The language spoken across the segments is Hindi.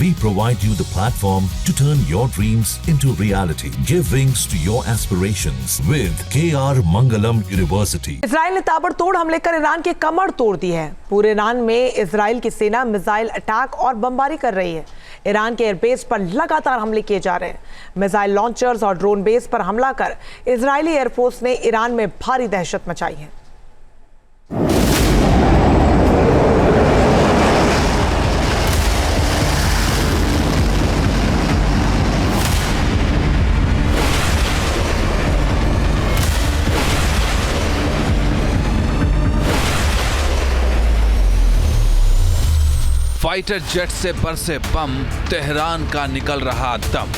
We provide you the platform to turn your dreams into reality. Give wings to your aspirations with KR Mangalam University. Israel ने ताबड़तोड़ हमले कर ईरान की कमर तोड़ दी है। पूरे ईरान में इजराइल की सेना मिसाइल अटैक और बमबारी कर रही है। ईरान के एयरबेस पर लगातार हमले किए जा रहे हैं। मिसाइल लॉन्चर्स और ड्रोन बेस पर हमला कर इजरायली एयरफोर्स ने ईरान में भारी दहशत मचाई है। फाइटर जेट से बरसे बम, तेहरान का निकल रहा दम।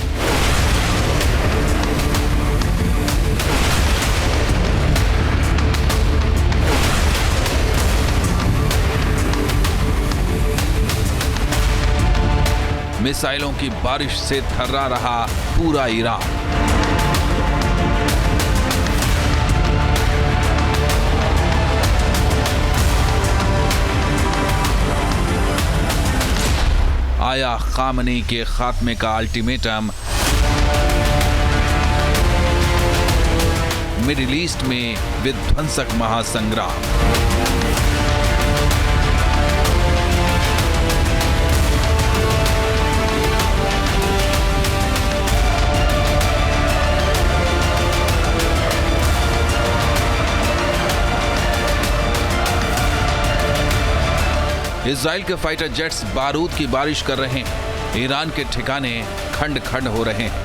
मिसाइलों की बारिश से थर्रा रहा पूरा ईरान। आया खामनी के खात्मे का अल्टीमेटम। मिडिल ईस्ट में विध्वंसक महासंग्राम। इजराइल के फाइटर जेट्स बारूद की बारिश कर रहे हैं। ईरान के ठिकाने खंड खंड हो रहे हैं।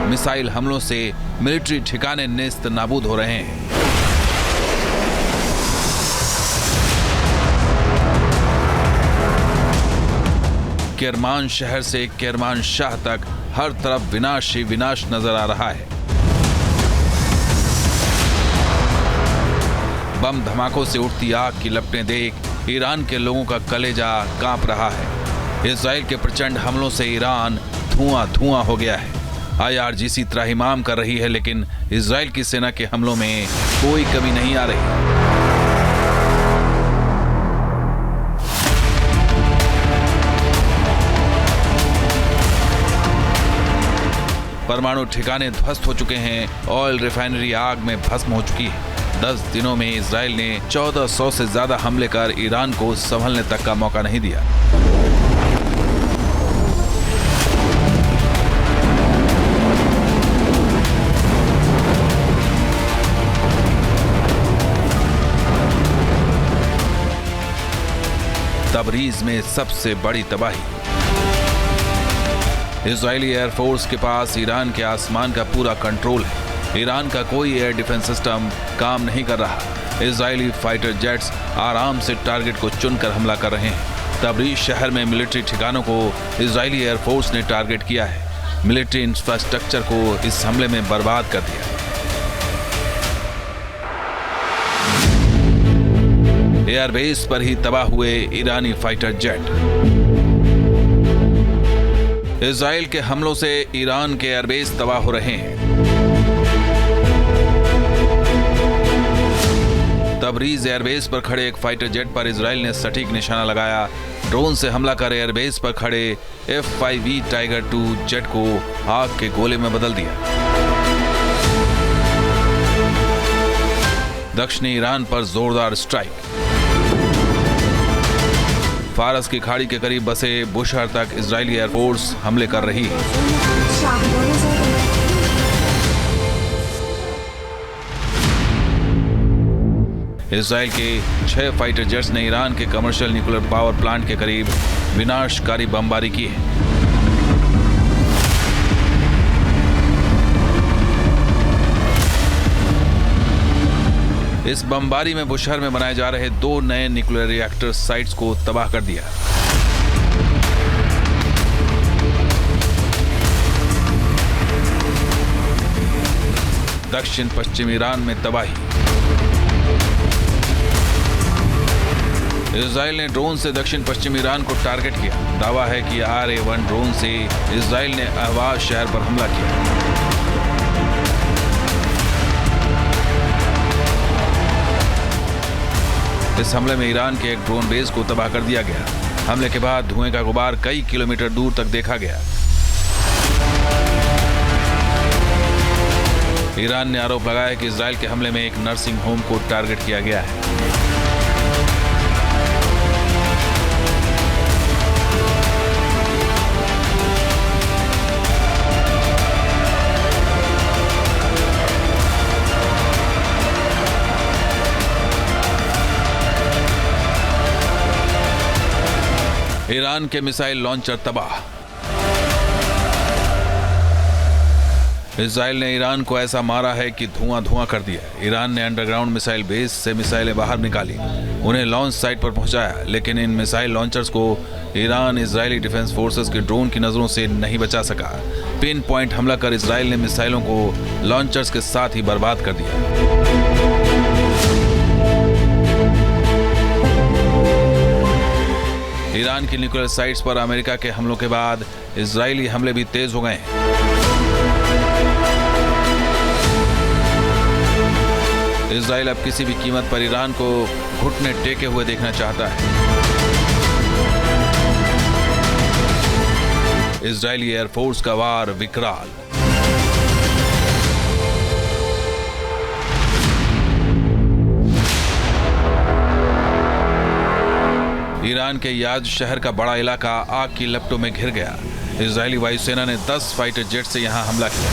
मिसाइल हमलों से मिलिट्री ठिकाने नेस्त नाबूद हो रहे हैं। केरमान शहर से केरमान शाह तक हर तरफ विनाश ही विनाश नजर आ रहा है। बम धमाकों से उठती आग की लपटें देख ईरान के लोगों का कलेजा कांप रहा है। इजराइल के प्रचंड हमलों से ईरान धुआं धुआं हो गया है। IRGC त्राहिमाम कर रही है, लेकिन इजराइल की सेना के हमलों में कोई कमी नहीं आ रही। परमाणु ठिकाने ध्वस्त हो चुके हैं। ऑयल रिफाइनरी आग में भस्म हो चुकी है। 10 दिनों में इजराइल ने 1400 से ज्यादा हमले कर ईरान को संभलने तक का मौका नहीं दिया। तबरीज में सबसे बड़ी तबाही। इजरायली एयरफोर्स के पास ईरान के आसमान का पूरा कंट्रोल है। ईरान का कोई एयर डिफेंस सिस्टम काम नहीं कर रहा। इजरायली फाइटर जेट्स आराम से टारगेट को चुनकर हमला कर रहे हैं। तबरीज शहर में मिलिट्री ठिकानों को इजरायली एयरफोर्स ने टारगेट किया है। मिलिट्री इंफ्रास्ट्रक्चर को इस हमले में बर्बाद कर दिया। एयरबेस पर ही तबाह हुए ईरानी फाइटर जेट। इजराइल के हमलों से ईरान के एयरबेस तबाह हो रहे हैं। तबरीज एयरबेस पर खड़े एक फाइटर जेट पर इजराइल ने सटीक निशाना लगाया। ड्रोन से हमला कर एयरबेस पर खड़े F-5V टाइगर 2 जेट को आग के गोले में बदल दिया। दक्षिणी ईरान पर जोरदार स्ट्राइक। फारस की खाड़ी के करीब बसे बुशहर तक इजरायली एयरफोर्स हमले कर रही है। इजराइल के 6 फाइटर जेट्स ने ईरान के कमर्शियल न्यूक्लियर पावर प्लांट के करीब विनाशकारी बमबारी की है। इस बमबारी में बुशहर में बनाए जा रहे 2 नए न्यूक्लियर रिएक्टर साइट्स को तबाह कर दिया। दक्षिण पश्चिम ईरान में तबाही। इजराइल ने ड्रोन से दक्षिण पश्चिम ईरान को टारगेट किया। दावा है कि RA-1 ड्रोन से इजराइल ने अहवाज शहर पर हमला किया। इस हमले में ईरान के एक ड्रोन बेस को तबाह कर दिया गया। हमले के बाद धुएं का गुबार कई किलोमीटर दूर तक देखा गया। ईरान ने आरोप लगाया कि इजराइल के हमले में एक नर्सिंग होम को टारगेट किया गया है। ईरान के मिसाइल लॉन्चर तबाह। इजराइल ने ईरान को ऐसा मारा है कि धुआं धुआं कर दिया। ईरान ने अंडरग्राउंड मिसाइल बेस से मिसाइलें बाहर निकाली, उन्हें लॉन्च साइट पर पहुंचाया, लेकिन इन मिसाइल लॉन्चर्स को ईरान इजरायली डिफेंस फोर्सेस के ड्रोन की नजरों से नहीं बचा सका। पिन पॉइंट हमला कर इजराइल ने मिसाइलों को लॉन्चर्स के साथ ही बर्बाद कर दिया। ईरान की न्यूक्लियर साइट्स पर अमेरिका के हमलों के बाद इजरायली हमले भी तेज हो गए हैं। इजराइल अब किसी भी कीमत पर ईरान को घुटने टेके हुए देखना चाहता है। इजरायली एयरफोर्स का वार विकराल। ईरान के याज शहर का बड़ा इलाका आग की लपटों में घिर गया। इजरायली वायुसेना ने 10 फाइटर जेट से यहां हमला किया।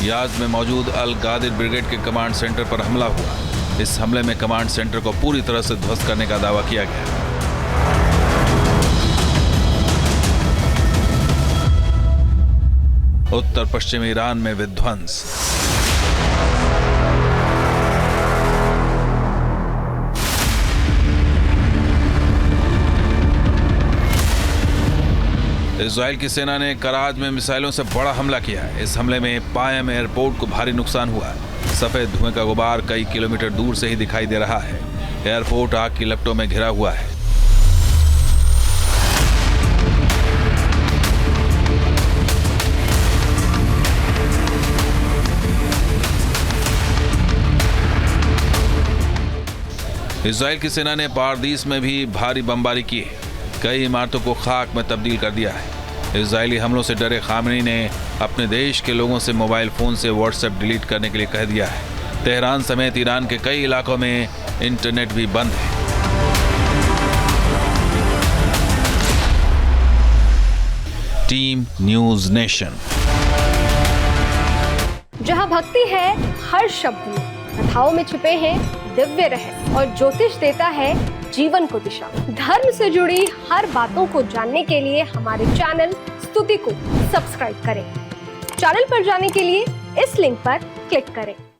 याज में मौजूद अल गादिर ब्रिगेड के कमांड सेंटर पर हमला हुआ। इस हमले में कमांड सेंटर को पूरी तरह से ध्वस्त करने का दावा किया गया। उत्तर पश्चिम ईरान में विध्वंस। इजराइल की सेना ने कराज में मिसाइलों से बड़ा हमला किया है। इस हमले में पायम एयरपोर्ट को भारी नुकसान हुआ। सफेद धुएं का गुबार कई किलोमीटर दूर से ही दिखाई दे रहा है। एयरपोर्ट आग की लपटों में घिरा हुआ है। इजराइल की सेना ने पारदीस में भी भारी बमबारी की है। कई इमारतों को खाक में तब्दील कर दिया है। इजरायली हमलों से डरे खामनेई ने अपने देश के लोगों से मोबाइल फोन से व्हाट्सएप डिलीट करने के लिए कह दिया है। तेहरान समेत ईरान के कई इलाकों में इंटरनेट भी बंद है। Team news nation. जहां भक्ति है हर शब्द में, कथाओं में छुपे हैं दिव्य रहस्य और ज्योतिष देता है जीवन को दिशा। धर्म से जुड़ी हर बातों को जानने के लिए हमारे चैनल स्तुति को सब्सक्राइब करें। चैनल पर जाने के लिए इस लिंक पर क्लिक करें।